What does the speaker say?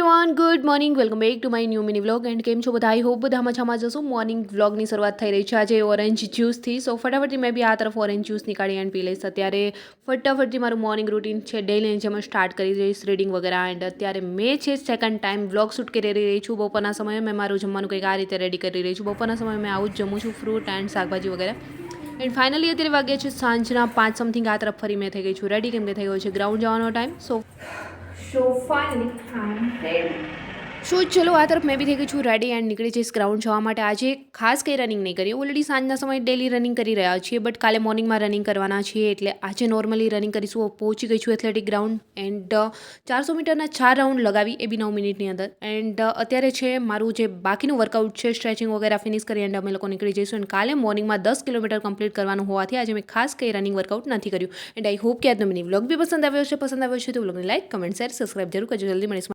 Everyone good morning welcome back to my new mini vlog and કેમ છો બધા I hope બધા મજામાં જશો મોર્નિંગ વ્લોગની શરૂઆત થઈ રહી છે આજે ઓરેન્જ જ્યુસથી સો ફટાફટથી મેં બી આ તરફ ઓરેન્જ જ્યુસ નીકાળી એન્ડ પી લઈશ અત્યારે ફટાફટથી મારું મોર્નિંગ રૂટીન છે ડેઈલી જેમ સ્ટાર્ટ કરી દઈશ રીડિંગ વગેરે એન્ડ અત્યારે મેં છે સેકન્ડ ટાઈમ વ્લોગ શૂટ કરી રહી છું બપોરના સમયે મેં મારું જમવાનું કંઈક આ રીતે રેડી કરી રહી છું બપોરના સમયે મેં આવું જ જમું છું ફ્રૂટ એન્ડ શાકભાજી વગેરે એન્ડ ફાઇનલી અત્યારે વાગ્યા છે સાંજના 5 સમથિંગ આ તરફ ફરી મેં થઈ ગઈ છું રેડી કેમ કે થઈ ગયો છે ગ્રાઉન્ડ જવાનો time So finally I'm ready. સો ચલો આ તરફ મેં બી થઈ ગઈ છું રેડી એન્ડ નીકળી જઈશ ગ્રાઉન્ડ જવા માટે આજે ખાસ કંઈ રનિંગ નહીં કરી ઓલરેડી સાંજના સમયે ડેલી રનિંગ કરી રહ્યા છીએ બટ કાલે મોર્નિંગમાં રનિંગ કરવાના છીએ એટલે આજે નોર્મલી રનિંગ કરીશું પહોંચી ગઈ છું એથ્લેટિક ગ્રાઉન્ડ એન્ડ 400 મીટરના 4 રાઉન્ડ લગાવી એ બી 9 મિનિટની અંદર એન્ડ અત્યારે છે મારું જે બાકીનું વર્કઆઉટ છે સ્ટ્રેચિંગ વગેરે ફિનિશ કરી એન્ડ અમે લોકો નીકળી જઈશું એન્ડ કાલે મોર્નિંગમાં 10 કિલોમીટર કમ્પ્લીટ કરવાનું હોવાથી આજે મેં ખાસ કંઈ રનિંગ વર્કઆઉટ નથી કર્યું એન્ડ આઈ હોપ કે આજનો મિની વ્લોગ બી પસંદ આવ્યો છે તો વ્લોગને લાઈક કમેન્ટ શેર સબસ્ક્રાઈબ જરૂર કરજો જલ્દી મળીશું